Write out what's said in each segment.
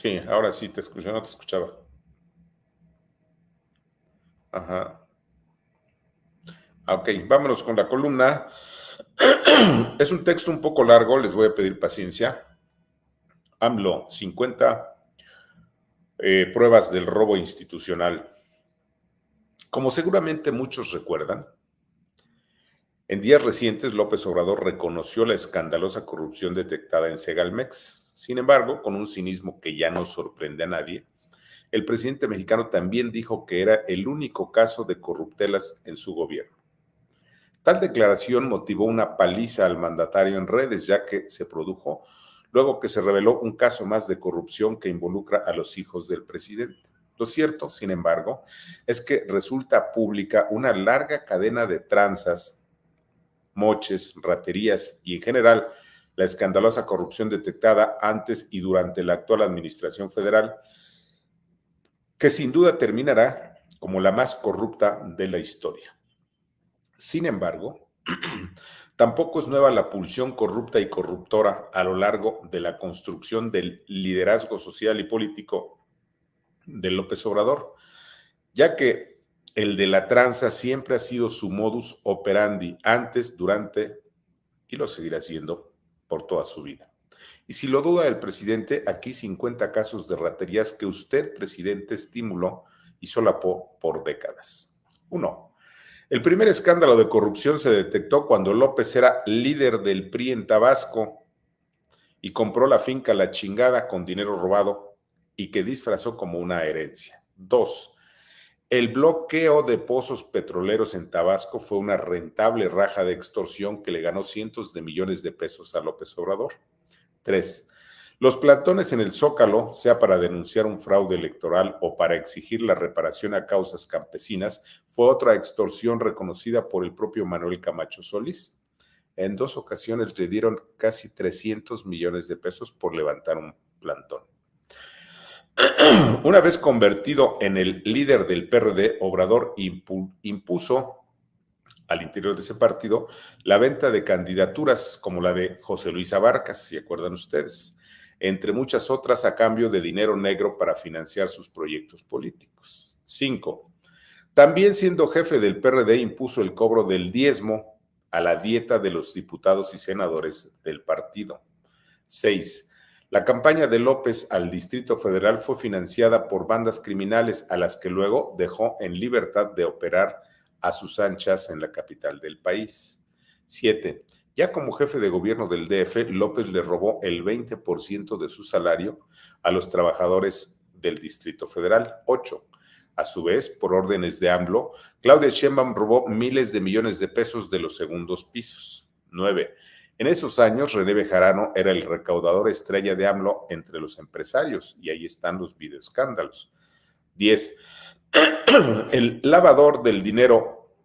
Sí, ahora sí te escucho, no te escuchaba. Ajá. Ok, vámonos con la columna. Es un texto un poco largo, les voy a pedir paciencia. AMLO, 50 pruebas del robo institucional. Como seguramente muchos recuerdan, en días recientes López Obrador reconoció la escandalosa corrupción detectada en Segalmex. Sin embargo, con un cinismo que ya no sorprende a nadie, el presidente mexicano también dijo que era el único caso de corruptelas en su gobierno. Tal declaración motivó una paliza al mandatario en redes, ya que se produjo luego que se reveló un caso más de corrupción que involucra a los hijos del presidente. Lo cierto, sin embargo, es que resulta pública una larga cadena de tranzas, moches, raterías y en general la escandalosa corrupción detectada antes y durante la actual administración federal, que sin duda terminará como la más corrupta de la historia. Sin embargo, tampoco es nueva la pulsión corrupta y corruptora a lo largo de la construcción del liderazgo social y político de López Obrador, ya que el de la tranza siempre ha sido su modus operandi antes, durante y lo seguirá siendo por toda su vida. Y si lo duda el presidente, aquí 50 casos de raterías que usted, presidente, estimuló y solapó por décadas. 1. El primer escándalo de corrupción se detectó cuando López era líder del PRI en Tabasco y compró la finca La Chingada con dinero robado y que disfrazó como una herencia. 2. El bloqueo de pozos petroleros en Tabasco fue una rentable raja de extorsión que le ganó cientos de millones de pesos a López Obrador. 3. Los plantones en el Zócalo, sea para denunciar un fraude electoral o para exigir la reparación a causas campesinas, fue otra extorsión reconocida por el propio Manuel Camacho Solís. En 2 ocasiones le dieron casi 300 millones de pesos por levantar un plantón. Una vez convertido en el líder del PRD, Obrador impuso al interior de ese partido la venta de candidaturas como la de José Luis Abarcas, si acuerdan ustedes, entre muchas otras a cambio de dinero negro para financiar sus proyectos políticos. 5. También siendo jefe del PRD impuso el cobro del diezmo a la dieta de los diputados y senadores del partido. 6. La campaña de López al Distrito Federal fue financiada por bandas criminales a las que luego dejó en libertad de operar a sus anchas en la capital del país. 7. Ya como jefe de gobierno del DF, López le robó el 20% de su salario a los trabajadores del Distrito Federal. 8. A su vez, por órdenes de AMLO, Claudia Sheinbaum robó miles de millones de pesos de los segundos pisos. 9. En esos años, René Bejarano era el recaudador estrella de AMLO entre los empresarios, y ahí están los videoescándalos. 10. El lavador del dinero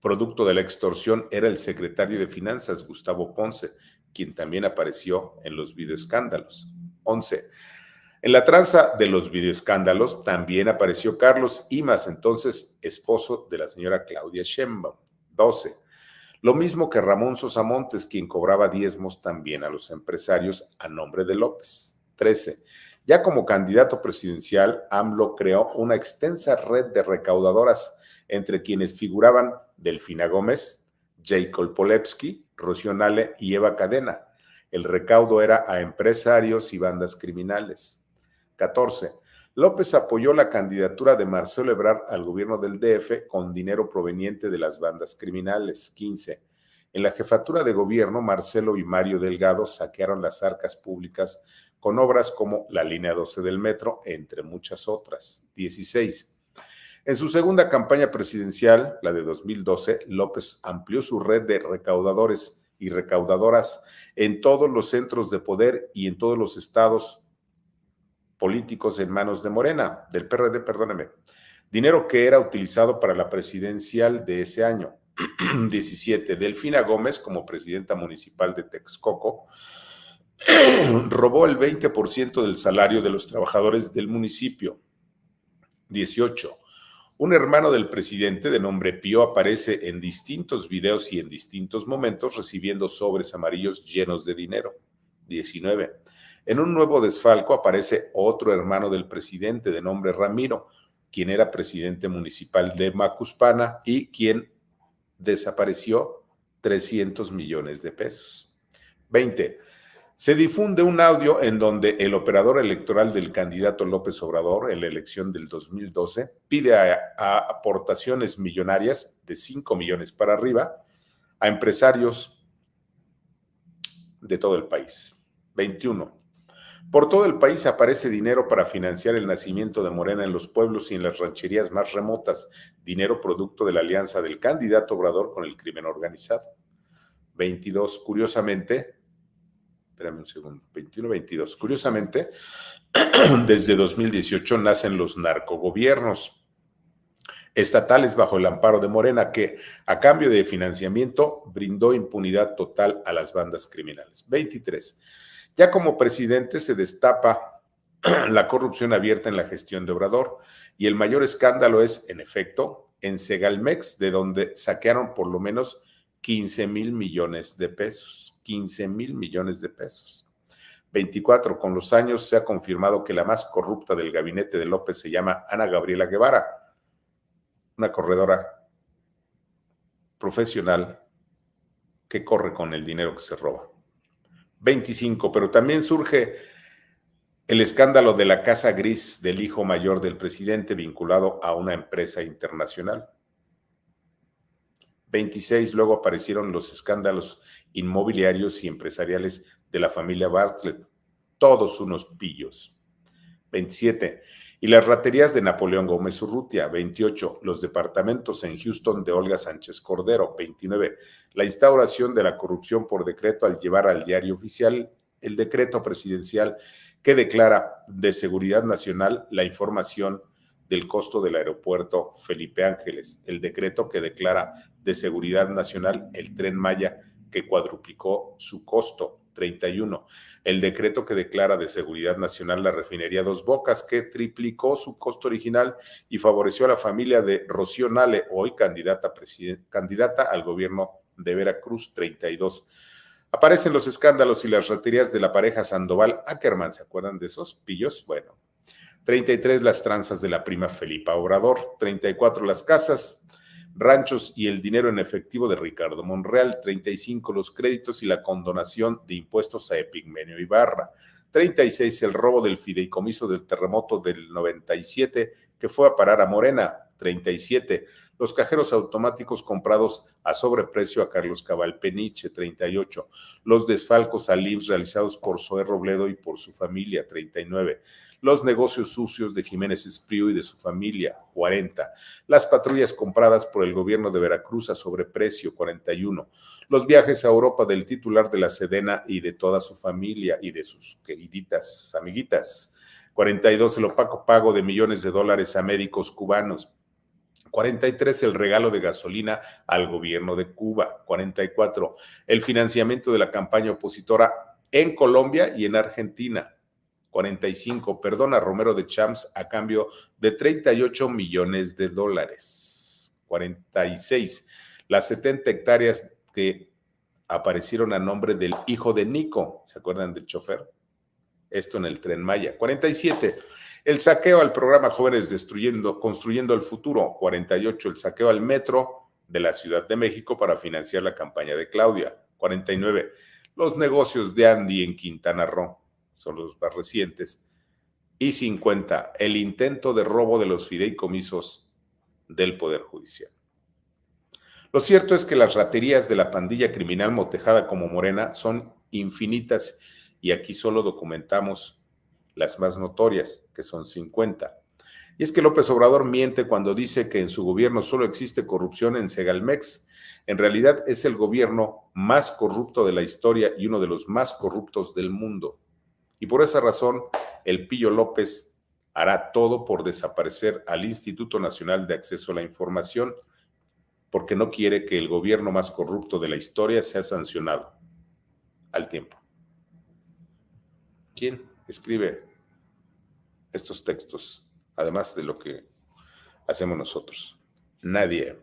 producto de la extorsión era el secretario de Finanzas, Gustavo Ponce, quien también apareció en los videoescándalos. 11. En la tranza de los videoescándalos también apareció Carlos Imas, entonces esposo de la señora Claudia Sheinbaum. 12. Lo mismo que Ramón Sosa Montes, quien cobraba diezmos también a los empresarios a nombre de López. 13. Ya como candidato presidencial, AMLO creó una extensa red de recaudadoras, entre quienes figuraban Delfina Gómez, Jacob Polewski, Rocío Nale y Eva Cadena. El recaudo era a empresarios y bandas criminales. 14. López apoyó la candidatura de Marcelo Ebrard al gobierno del DF con dinero proveniente de las bandas criminales. 15. En la jefatura de gobierno, Marcelo y Mario Delgado saquearon las arcas públicas con obras como la línea 12 del metro, entre muchas otras. 16. En su segunda campaña presidencial, la de 2012, López amplió su red de recaudadores y recaudadoras en todos los centros de poder y en todos los estados políticos en manos de Morena, del PRD, perdóneme. Dinero que era utilizado para la presidencial de ese año. 17. Delfina Gómez, como presidenta municipal de Texcoco, robó el 20% del salario de los trabajadores del municipio. 18. Un hermano del presidente de nombre Pío aparece en distintos videos y en distintos momentos recibiendo sobres amarillos llenos de dinero. 19. En un nuevo desfalco aparece otro hermano del presidente de nombre Ramiro, quien era presidente municipal de Macuspana y quien desapareció 300 millones de pesos. 20. Se difunde un audio en donde el operador electoral del candidato López Obrador en la elección del 2012 pide a aportaciones millonarias de 5 millones para arriba a empresarios de todo el país. 21. Por todo el país aparece dinero para financiar el nacimiento de Morena en los pueblos y en las rancherías más remotas, dinero producto de la alianza del candidato Obrador con el crimen organizado. 22. Curiosamente, espérame un segundo, 21, 22. Curiosamente, desde 2018 nacen los narcogobiernos estatales bajo el amparo de Morena, que a cambio de financiamiento brindó impunidad total a las bandas criminales. 23. Ya como presidente se destapa la corrupción abierta en la gestión de Obrador y el mayor escándalo es, en efecto, en Segalmex, de donde saquearon por lo menos 15 mil millones de pesos. 15 mil millones de pesos. 24. Con los años se ha confirmado que la más corrupta del gabinete de López se llama Ana Gabriela Guevara, una corredora profesional que corre con el dinero que se roba. 25. Pero también surge el escándalo de la casa gris del hijo mayor del presidente vinculado a una empresa internacional. 26. Luego aparecieron los escándalos inmobiliarios y empresariales de la familia Bartlett, todos unos pillos. 27. Y las raterías de Napoleón Gómez Urrutia. 28. Los departamentos en Houston de Olga Sánchez Cordero. 29. La instauración de la corrupción por decreto al llevar al diario oficial el decreto presidencial que declara de seguridad nacional la información del costo del aeropuerto Felipe Ángeles, el decreto que declara de seguridad nacional el Tren Maya, que cuadruplicó su costo. 31. El decreto que declara de seguridad nacional la refinería Dos Bocas, que triplicó su costo original y favoreció a la familia de Rocío Nale, hoy candidata al gobierno de Veracruz. 32. Aparecen los escándalos y las raterías de la pareja Sandoval-Ackerman. ¿Se acuerdan de esos pillos? Bueno. 33. Las tranzas de la prima Felipa Obrador. 34. Las casas, ranchos y el dinero en efectivo de Ricardo Monreal. 35. Los créditos y la condonación de impuestos a Epigmenio Ibarra. 36. El robo del fideicomiso del terremoto del 97 que fue a parar a Morena. 37. Los cajeros automáticos comprados a sobreprecio a Carlos Cabal Peniche. 38. Los desfalcos al IMSS realizados por Zoé Robledo y por su familia. 39. Los negocios sucios de Jiménez Espriu y de su familia. 40. Las patrullas compradas por el gobierno de Veracruz a sobreprecio. 41. Los viajes a Europa del titular de la Sedena y de toda su familia y de sus queriditas amiguitas. 42. El opaco pago de millones de dólares a médicos cubanos. 43. El regalo de gasolina al gobierno de Cuba. 44. El financiamiento de la campaña opositora en Colombia y en Argentina. 45. Perdón a Romero de Champs a cambio de 38 millones de dólares. 46. Las 70 hectáreas que aparecieron a nombre del hijo de Nico. ¿Se acuerdan del chofer? Esto en el Tren Maya. 47. El saqueo al programa Jóvenes Construyendo el Futuro. 48. El saqueo al metro de la Ciudad de México para financiar la campaña de Claudia. 49. Los negocios de Andy en Quintana Roo. Son los más recientes. Y 50. El intento de robo de los fideicomisos del Poder Judicial. Lo cierto es que las raterías de la pandilla criminal motejada como Morena son infinitas y aquí solo documentamos las más notorias, que son 50. Y es que López Obrador miente cuando dice que en su gobierno solo existe corrupción en Segalmex. En realidad es el gobierno más corrupto de la historia y uno de los más corruptos del mundo. Y por esa razón, el Pillo López hará todo por desaparecer al Instituto Nacional de Acceso a la Información, porque no quiere que el gobierno más corrupto de la historia sea sancionado al tiempo. ¿Quién escribe estos textos, además de lo que hacemos nosotros? Nadie.